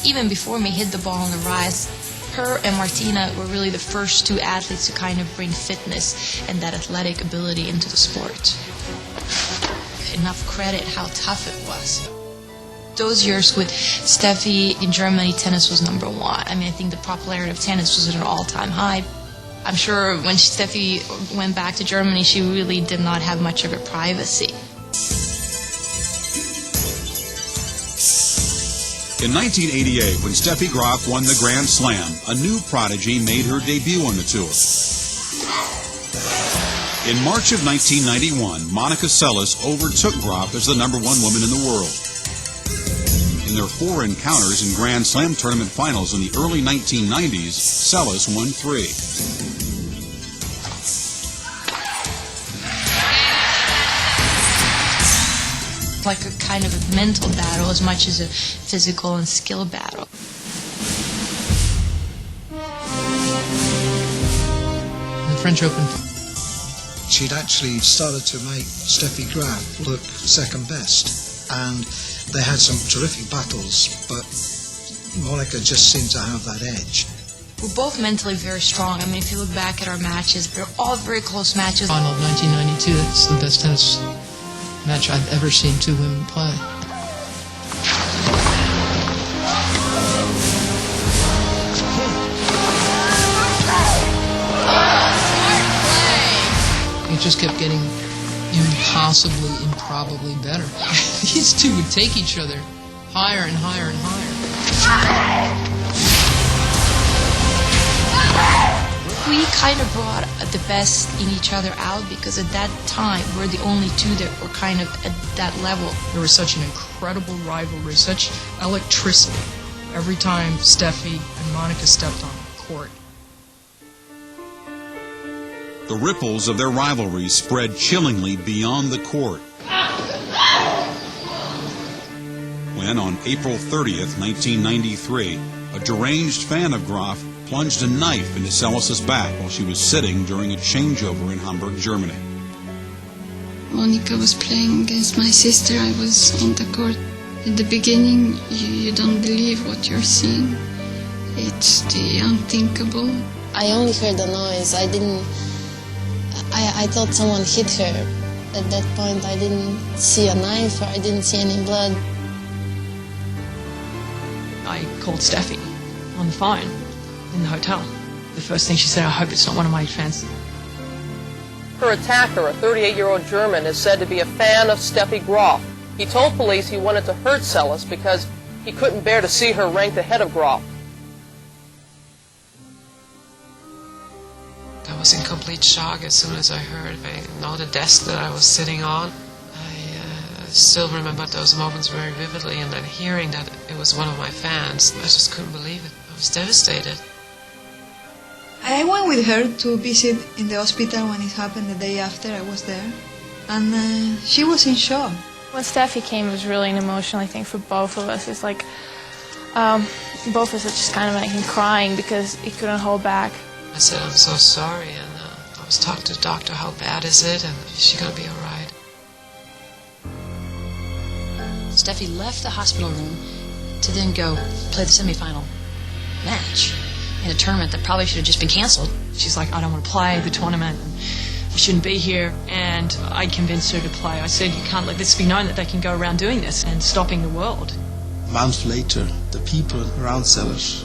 Even before me hit the ball on the rise, her and Martina were really the first two athletes to kind of bring fitness and that athletic ability into the sport. Enough credit how tough it was. Those years with Steffi in Germany, tennis was number one. I mean, I think the popularity of tennis was at an all-time high. I'm sure when Steffi went back to Germany, she really did not have much of a privacy. In 1988, when Steffi Graf won the Grand Slam, a new prodigy made her debut on the tour. In March of 1991, Monica Seles overtook Graf as the #1 woman in the world. In their 4 encounters in Grand Slam tournament finals in the early 1990s, Seles won 3. Like a kind of a mental battle as much as a physical and skill battle. The French Open. She'd actually started to make Steffi Graf look second best, and they had some terrific battles, but Monica just seemed to have that edge. We're both mentally very strong. I mean, if you look back at our matches, they're all very close matches. Final of 1992, that's the best tennis match I've ever seen two women play. It just kept getting improbably better. These two would take each other higher and higher and higher. We kind of brought the best in each other out because at that time we're the only two that were kind of at that level. There was such an incredible rivalry, such electricity every time Steffi and Monica stepped on the court. The ripples of their rivalry spread chillingly beyond the court. When, on April 30th, 1993, a deranged fan of Graf plunged a knife into Seles' back while she was sitting during a changeover in Hamburg, Germany. Monica was playing against my sister. I was on the court. In the beginning, you don't believe what you're seeing. It's the unthinkable. I only heard the noise. I thought someone hit her. At that point, I didn't see a knife or I didn't see any blood. I called Steffi on the phone in the hotel. The first thing she said, I hope it's not one of my fans. Her attacker, a 38-year-old German, is said to be a fan of Steffi Graf. He told police he wanted to hurt Seles because he couldn't bear to see her ranked ahead of Graf. I was in complete shock as soon as I heard. I know the desk that I was sitting on. I still remember those moments very vividly, and then hearing that it was one of my fans, I just couldn't believe it. I was devastated. I went with her to visit in the hospital when it happened the day after I was there, and she was in shock. When Steffi came, it was really an emotional, I think, for both of us. It's like both of us are just kind of like crying because he couldn't hold back. I said, I'm so sorry, and I was talking to the doctor, how bad is it, and is she going to be all right? Steffi left the hospital room to then go play the semifinal match in a tournament that probably should have just been canceled. She's like, I don't want to play the tournament, and I shouldn't be here, and I convinced her to play. I said, you can't let this be known that they can go around doing this and stopping the world. Months later, the people around Seles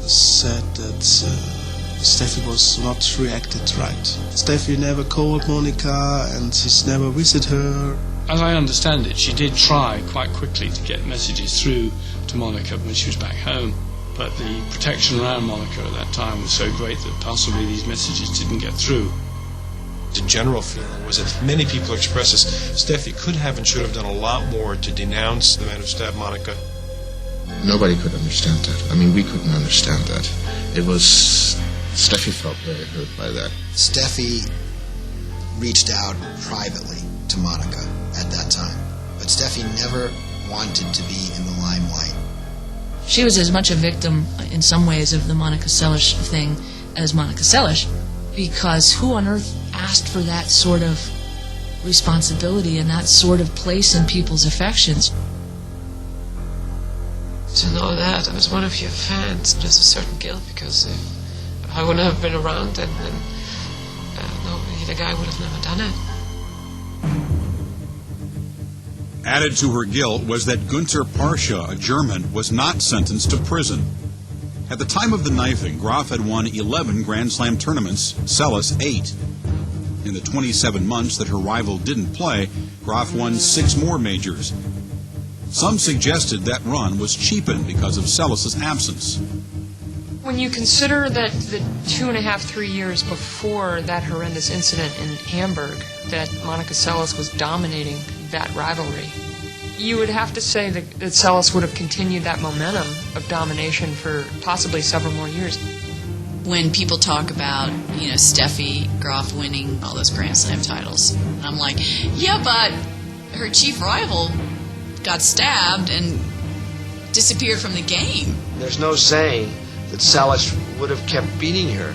said that Steffi was not reacted right. Steffi never called Monica and she's never visited her. As I understand it, she did try quite quickly to get messages through to Monica when she was back home, but the protection around Monica at that time was so great that possibly these messages didn't get through. The general feeling was that many people expressed this. Steffi could have and should have done a lot more to denounce the man who stabbed Monica. Nobody could understand that. I mean, we couldn't understand that. It was... Steffi felt very hurt by that. Steffi reached out privately to Monica at that time, but Steffi never wanted to be in the limelight. She was as much a victim in some ways of the Monica Seles thing as Monica Seles, because who on earth asked for that sort of responsibility and that sort of place in people's affections? To know that I was one of your fans, there's a certain guilt, because if I wouldn't have been around, then no, the guy would have never done it. Added to her guilt was that Günther Parscha, a German, was not sentenced to prison. At the time of the knifing, Graf had won 11 Grand Slam tournaments, Seles 8. In the 27 months that her rival didn't play, Graf won 6 more majors. Some suggested that run was cheapened because of Seles' absence. When you consider that the 2.5, 3 years before that horrendous incident in Hamburg, that Monica Seles was dominating that rivalry, you would have to say that Seles would have continued that momentum of domination for possibly several more years. When people talk about, Steffi Graf winning all those Grand Slam titles, and I'm like, yeah, but her chief rival got stabbed and disappeared from the game. There's no saying that Seles would have kept beating her,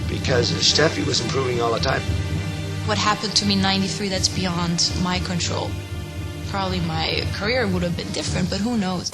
because Steffi was improving all the time. What happened to me in '93, that's beyond my control. Probably my career would have been different, but who knows?